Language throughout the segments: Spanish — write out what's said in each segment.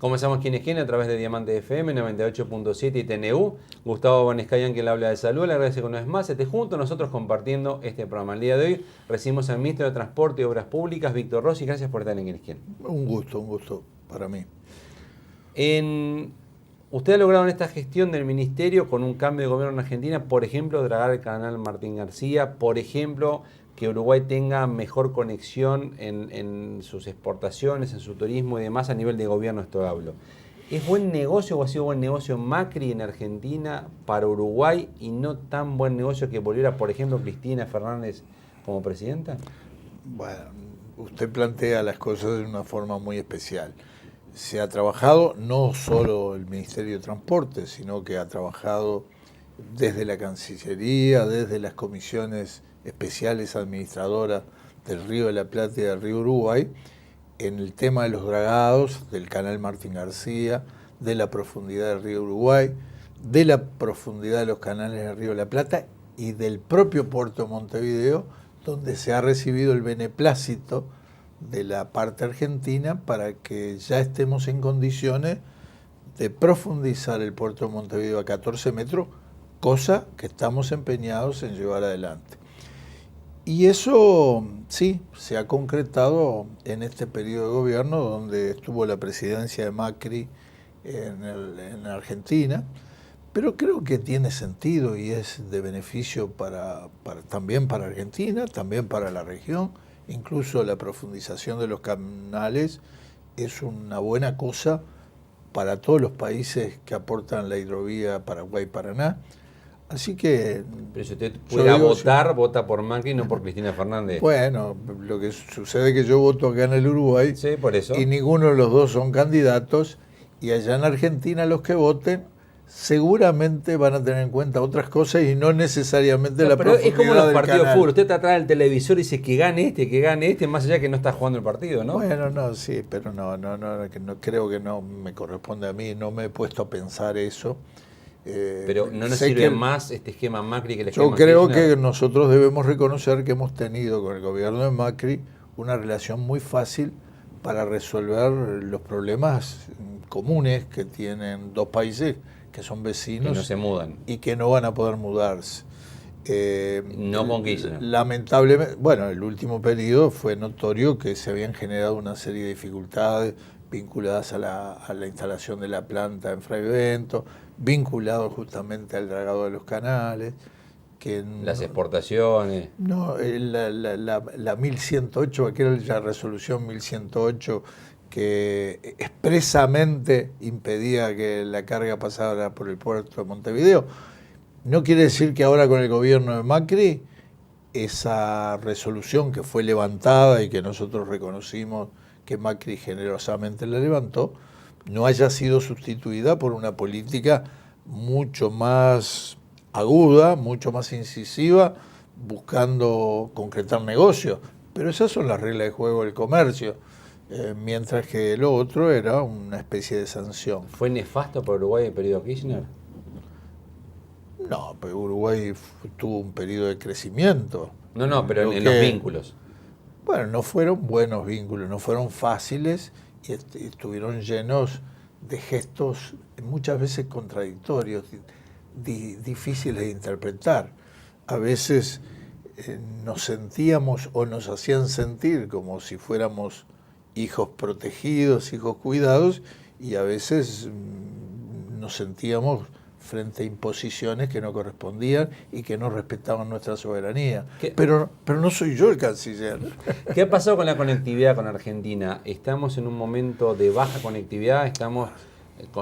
Comenzamos Quién es Quién a través de Diamante FM 98.7 y TNU. Gustavo Banescayan, quien le habla de salud. Le agradece que una vez más esté junto a nosotros compartiendo este programa. El día de hoy recibimos al ministro de Transporte y Obras Públicas, Víctor Rossi. Gracias por estar en Quién es Quién. Un gusto para mí. Usted ha logrado en esta gestión del ministerio, con un cambio de gobierno en Argentina, por ejemplo, dragar el canal Martín García, por ejemplo, que Uruguay tenga mejor conexión en sus exportaciones, en su turismo y demás a nivel de gobierno, esto hablo. ¿Es buen negocio o ha sido buen negocio Macri en Argentina para Uruguay y no tan buen negocio que volviera, por ejemplo, Cristina Fernández como presidenta? Bueno, usted plantea las cosas de una forma muy especial. Se ha trabajado no solo el Ministerio de Transporte, sino que ha trabajado desde la Cancillería, desde las comisiones especiales administradoras del Río de la Plata y del Río Uruguay, en el tema de los dragados, del canal Martín García, de la profundidad del Río Uruguay, de la profundidad de los canales del Río de la Plata y del propio puerto de Montevideo, donde se ha recibido el beneplácito de la parte argentina para que ya estemos en condiciones de profundizar el puerto de Montevideo a 14 metros, cosa que estamos empeñados en llevar adelante. Y eso sí, se ha concretado en este periodo de gobierno donde estuvo la presidencia de Macri en Argentina, pero creo que tiene sentido y es de beneficio también para Argentina, también para la región. Incluso la profundización de los canales es una buena cosa para todos los países que aportan la hidrovía Paraguay-Paraná. Así que... Pero si usted pudiera votar, vota por Macri, no por Cristina Fernández. Bueno, lo que sucede es que yo voto acá en el Uruguay, sí, por eso. Y ninguno de los dos son candidatos, y allá en Argentina los que voten seguramente van a tener en cuenta otras cosas y no necesariamente la profundidad del canal. Es como los partidos de fútbol. Usted está atrás del televisor y dice que gane este, más allá que no está jugando el partido, ¿no? Bueno, no, sí, pero no creo que no me corresponde a mí, no me he puesto a pensar eso. Pero no nos sirve más este esquema Macri que el esquema Yo creo Kirchner. Que nosotros debemos reconocer que hemos tenido con el gobierno de Macri una relación muy fácil para resolver los problemas comunes que tienen dos países que son vecinos y no se mudan y que no van a poder mudarse. No con Kirchner. Lamentablemente, bueno, el último periodo fue notorio que se habían generado una serie de dificultades vinculadas a la instalación de la planta en Fray Bento, vinculados justamente al dragado de los canales. Las exportaciones. No, la 1108, aquella resolución 1108 que expresamente impedía que la carga pasara por el puerto de Montevideo. No quiere decir que ahora con el gobierno de Macri, esa resolución que fue levantada y que nosotros reconocimos que Macri generosamente la levantó, no haya sido sustituida por una política mucho más aguda, mucho más incisiva, buscando concretar negocios. Pero esas son las reglas de juego del comercio. Mientras que lo otro era una especie de sanción. ¿Fue nefasto para Uruguay el periodo Kirchner? No, pero Uruguay tuvo un periodo de crecimiento. No, pero en los vínculos. Bueno, no fueron buenos vínculos, no fueron fáciles y estuvieron llenos de gestos muchas veces contradictorios, difíciles de interpretar. A veces nos sentíamos o nos hacían sentir como si fuéramos hijos protegidos, hijos cuidados, y a veces nos sentíamos frente a imposiciones que no correspondían y que no respetaban nuestra soberanía. Pero no soy yo el canciller. ¿Qué ha pasado con la conectividad con Argentina? ¿Estamos en un momento de baja conectividad? ¿Estamos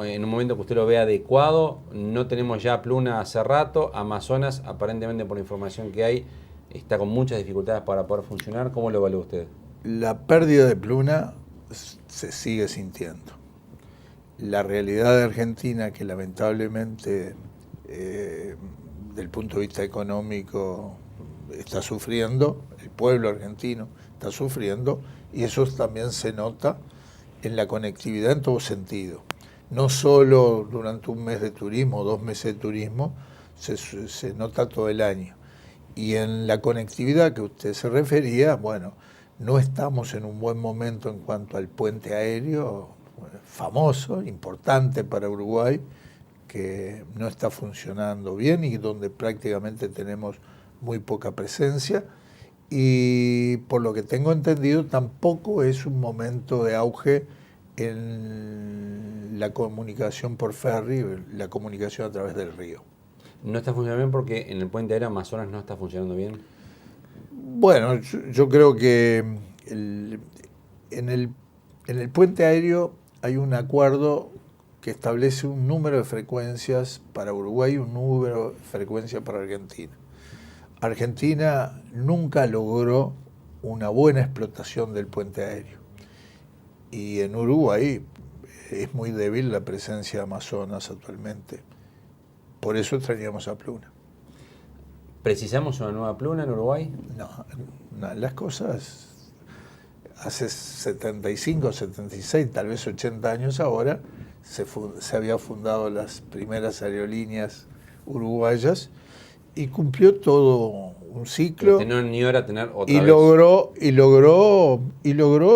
en un momento que usted lo ve adecuado? ¿No tenemos ya Pluna hace rato? Amazonas, aparentemente por la información que hay, está con muchas dificultades para poder funcionar. ¿Cómo lo evalúa usted? La pérdida de Pluna se sigue sintiendo. La realidad de Argentina, que lamentablemente, del punto de vista económico, está sufriendo, el pueblo argentino está sufriendo, y eso también se nota en la conectividad en todo sentido. No solo durante un mes de turismo, 2 meses de turismo, se nota todo el año. Y en la conectividad que usted se refería, bueno, no estamos en un buen momento en cuanto al puente aéreo, famoso, importante para Uruguay, que no está funcionando bien y donde prácticamente tenemos muy poca presencia. Y por lo que tengo entendido, tampoco es un momento de auge en la comunicación por ferry, la comunicación a través del río. ¿No está funcionando bien porque en el puente aéreo Amazonas no está funcionando bien? Bueno, yo creo que en el puente aéreo hay un acuerdo que establece un número de frecuencias para Uruguay y un número de frecuencias para Argentina. Argentina nunca logró una buena explotación del puente aéreo. Y en Uruguay es muy débil la presencia de Amazonas actualmente. Por eso extrañamos a Pluna. ¿Precisamos una nueva Pluna en Uruguay? No, las cosas hace 75, 76, tal vez 80 años ahora, se había fundado las primeras aerolíneas uruguayas y cumplió todo un ciclo. Pero ni hora tener otra y vez. logró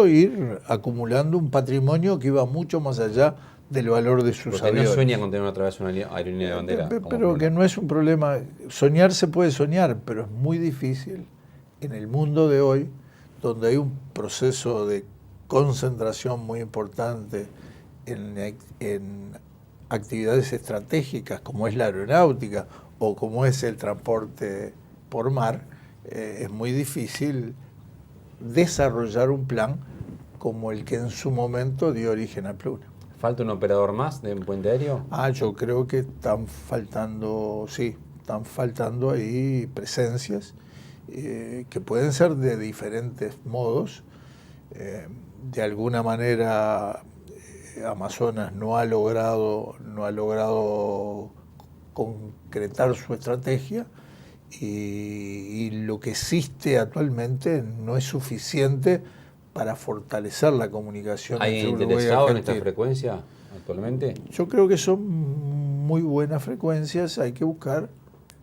ir acumulando un patrimonio que iba mucho más allá del valor de sus Porque aviones. no sueña con tener otra vez una aerolínea de bandera. Pero que no es un problema. Soñar se puede soñar, pero es muy difícil en el mundo de hoy, donde hay un proceso de concentración muy importante en actividades estratégicas como es la aeronáutica o como es el transporte por mar, es muy difícil desarrollar un plan como el que en su momento dio origen a Pluna. ¿Falta un operador más de puente aéreo? Yo creo que están faltando ahí presencias que pueden ser de diferentes modos. De alguna manera Amazonas no ha logrado concretar su estrategia y lo que existe actualmente no es suficiente para fortalecer la comunicación ¿Hay entre Uruguay y interesado en Argentina. esta frecuencia actualmente? Yo creo que son muy buenas frecuencias, hay que buscar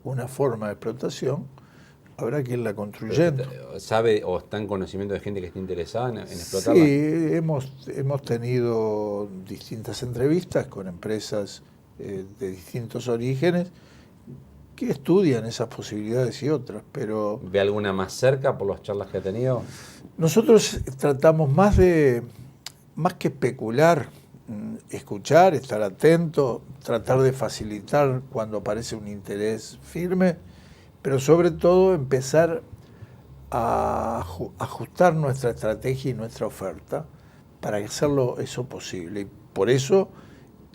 una forma de explotación, habrá que irla construyendo. ¿Sabe o está en conocimiento de gente que esté interesada en explotarla? Sí, hemos tenido distintas entrevistas con empresas de distintos orígenes que estudian esas posibilidades y otras, pero... ¿Ve alguna más cerca por las charlas que ha tenido? Nosotros tratamos más que especular, escuchar, estar atento, tratar de facilitar cuando aparece un interés firme, pero sobre todo empezar a ajustar nuestra estrategia y nuestra oferta para hacerlo eso posible. Y por eso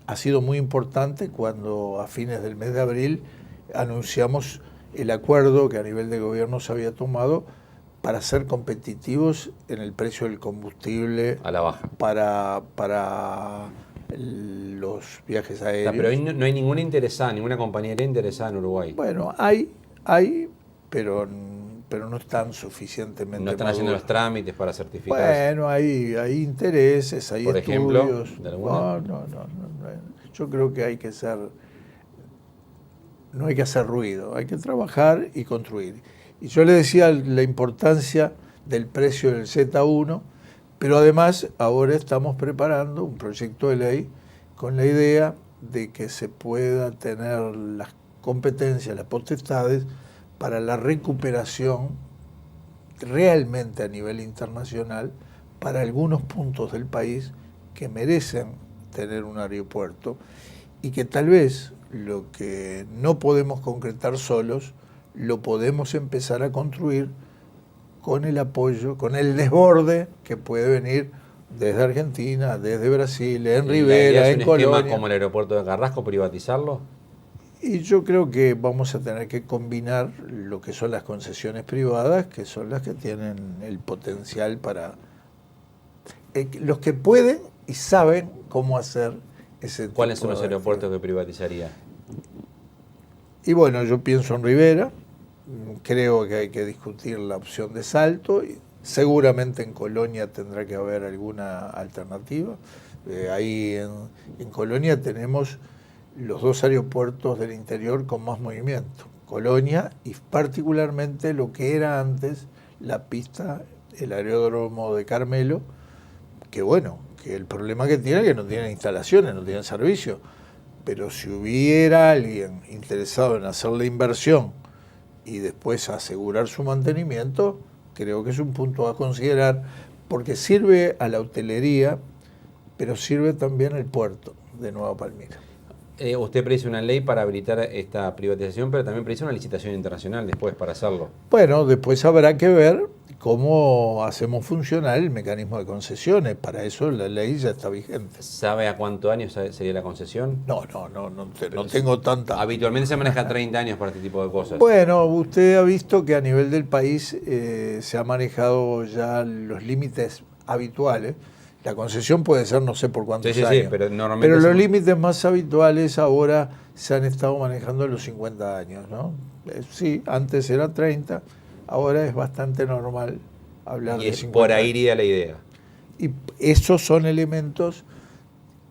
ha sido muy importante cuando a fines del mes de abril anunciamos el acuerdo que a nivel de gobierno se había tomado para ser competitivos en el precio del combustible a la baja para los viajes aéreos. Pero ahí no hay ninguna interesada, ninguna compañía aérea interesada en Uruguay. Bueno, hay, pero no están suficientemente no están haciendo los trámites para certificar. Bueno, hay intereses, hay por estudios. Ejemplo, ¿de alguna? No. Yo creo que no hay que hacer ruido, hay que trabajar y construir. Y yo le decía la importancia del precio del Z1, pero además ahora estamos preparando un proyecto de ley con la idea de que se pueda tener las competencias, las potestades para la recuperación realmente a nivel internacional para algunos puntos del país que merecen tener un aeropuerto y que tal vez lo que no podemos concretar solos lo podemos empezar a construir con el apoyo, con el desborde que puede venir desde Argentina, desde Brasil, en Rivera, en Colonia. ¿Un esquema como el aeropuerto de Carrasco, privatizarlo? Y yo creo que vamos a tener que combinar lo que son las concesiones privadas, que son las que tienen el potencial para... los que pueden y saben cómo hacer ese tipo. ¿Cuáles son los aeropuertos que privatizaría? Y bueno, yo pienso en Rivera, creo que hay que discutir la opción de Salto, y seguramente en Colonia tendrá que haber alguna alternativa. Ahí en Colonia tenemos los dos aeropuertos del interior con más movimiento, Colonia y particularmente lo que era antes la pista, el aeródromo de Carmelo, que bueno, que el problema que tiene es que no tienen instalaciones, no tienen servicio. Pero si hubiera alguien interesado en hacer la inversión y después asegurar su mantenimiento, creo que es un punto a considerar, porque sirve a la hotelería, pero sirve también al puerto de Nueva Palmira. Usted predice una ley para habilitar esta privatización, pero también predice una licitación internacional después para hacerlo. Bueno, después habrá que ver cómo hacemos funcionar el mecanismo de concesiones. Para eso la ley ya está vigente. ¿Sabe a cuántos años sería la concesión? No tengo tanta... Habitualmente se maneja 30 años para este tipo de cosas. Bueno, usted ha visto que a nivel del país se ha manejado ya los límites habituales. La concesión puede ser no sé por cuántos años. Sí, pero normalmente... Pero los límites más habituales ahora se han estado manejando en los 50 años, ¿no? Sí, antes era 30, ahora es bastante normal hablar de 50 por ahí años. iría la idea. Y esos son elementos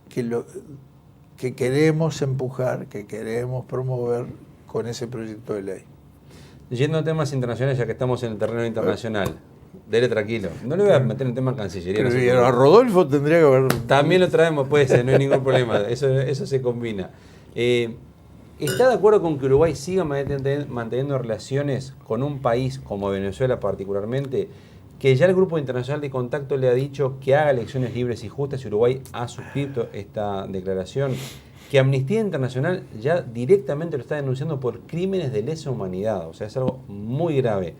que queremos empujar, que queremos promover con ese proyecto de ley. Yendo a temas internacionales, ya que estamos en el terreno internacional, dele tranquilo. No le voy a meter en tema Cancillería. Pero a Rodolfo tendría que haber... También lo traemos, puede ser, no hay ningún problema. Eso se combina. ¿Está de acuerdo con que Uruguay siga manteniendo relaciones con un país como Venezuela particularmente, que ya el Grupo Internacional de Contacto le ha dicho que haga elecciones libres y justas y Uruguay ha suscrito esta declaración? Que Amnistía Internacional ya directamente lo está denunciando por crímenes de lesa humanidad, o sea, es algo muy grave.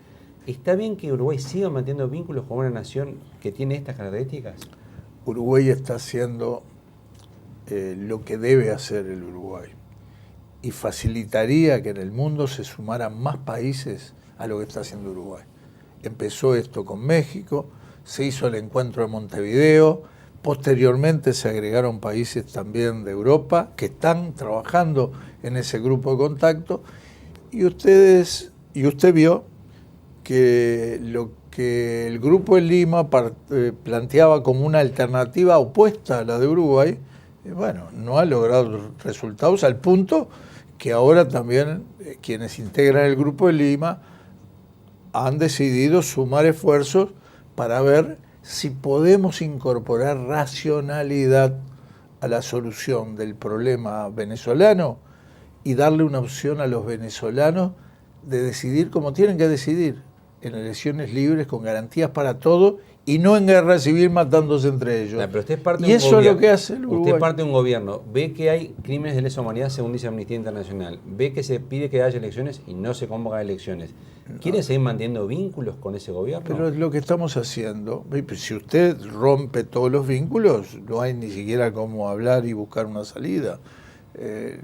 ¿Está bien que Uruguay siga manteniendo vínculos con una nación que tiene estas características? Uruguay está haciendo lo que debe hacer el Uruguay y facilitaría que en el mundo se sumaran más países a lo que está haciendo Uruguay. Empezó esto con México, se hizo el encuentro de Montevideo, posteriormente se agregaron países también de Europa que están trabajando en ese grupo de contacto y usted vio que lo que el grupo en Lima planteaba como una alternativa opuesta a la de Uruguay, bueno, no ha logrado resultados al punto que ahora también quienes integran el grupo de Lima han decidido sumar esfuerzos para ver si podemos incorporar racionalidad a la solución del problema venezolano y darle una opción a los venezolanos de decidir como tienen que decidir, en elecciones libres, con garantías para todo y no en guerra civil matándose entre ellos. Pero usted es parte y eso es lo que hace el Uruguay. Usted es parte de un gobierno, ve que hay crímenes de lesa humanidad según dice Amnistía Internacional, ve que se pide que haya elecciones y no se convocan elecciones. ¿Quiere seguir manteniendo vínculos con ese gobierno? Pero es lo que estamos haciendo. Si usted rompe todos los vínculos, no hay ni siquiera cómo hablar y buscar una salida.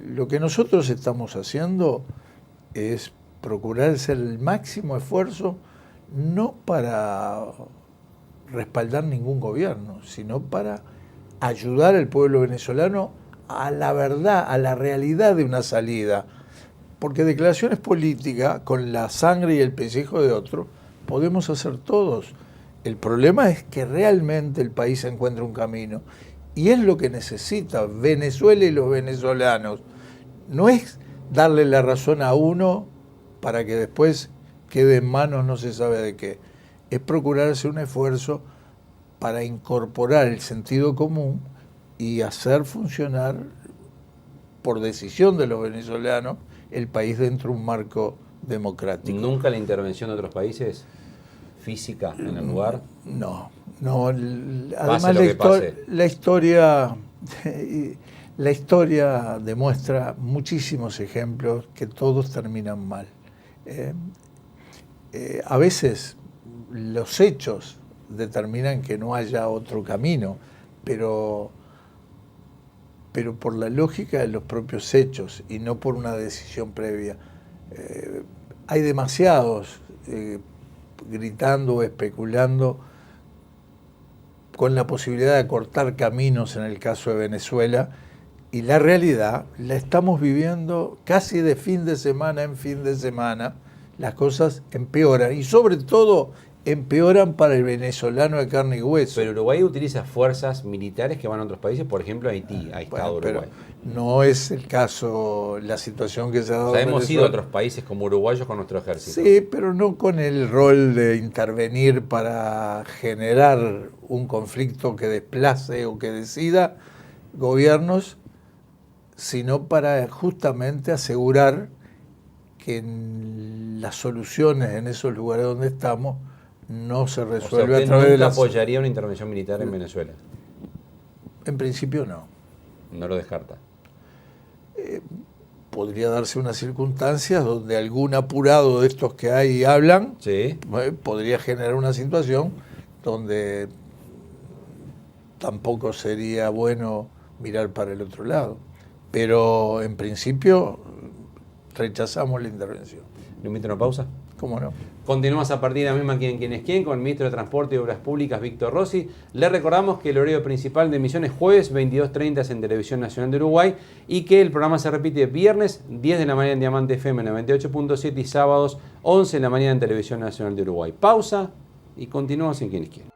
Lo que nosotros estamos haciendo es procurar hacer el máximo esfuerzo, no para respaldar ningún gobierno, sino para ayudar al pueblo venezolano a la verdad, a la realidad de una salida. Porque declaraciones políticas, con la sangre y el pellejo de otro, podemos hacer todos. El problema es que realmente el país encuentre un camino. Y es lo que necesita Venezuela y los venezolanos. No es darle la razón a uno para que después quede en manos no se sabe de qué. Es procurar hacer un esfuerzo para incorporar el sentido común y hacer funcionar, por decisión de los venezolanos, el país dentro de un marco democrático. ¿Nunca la intervención de otros países física en el lugar? No. Además la historia demuestra muchísimos ejemplos que todos terminan mal. A veces los hechos determinan que no haya otro camino, pero por la lógica de los propios hechos y no por una decisión previa. Hay demasiados gritando o especulando con la posibilidad de cortar caminos en el caso de Venezuela, y la realidad la estamos viviendo casi de fin de semana en fin de semana. Las cosas empeoran y sobre todo empeoran para el venezolano de carne y hueso. Pero Uruguay utiliza fuerzas militares que van a otros países, por ejemplo Haití, ha estado Uruguay. Pero no es el caso, la situación que se ha dado. O sea, hemos ido a otros países como uruguayos con nuestro ejército. Sí, pero no con el rol de intervenir para generar un conflicto que desplace o que decida gobiernos, sino para justamente asegurar que las soluciones en esos lugares donde estamos no se resuelven a través de la... ¿Apoyaría una intervención militar en Venezuela? En principio no. No lo descarta. Podría darse unas circunstancias donde algún apurado de estos que hay y hablan, sí, podría generar una situación donde tampoco sería bueno mirar para el otro lado. Pero en principio rechazamos la intervención. ¿Le invito a una pausa? ¿Cómo no? Continuamos a partir de la misma Quién es quién con el ministro de Transporte y Obras Públicas, Víctor Rossi. Le recordamos que el horario principal de emisión es jueves 22:30 en Televisión Nacional de Uruguay y que el programa se repite viernes 10 de la mañana en Diamante FM 98.7 y sábados 11 de la mañana en Televisión Nacional de Uruguay. Pausa y continuamos en Quién es quién.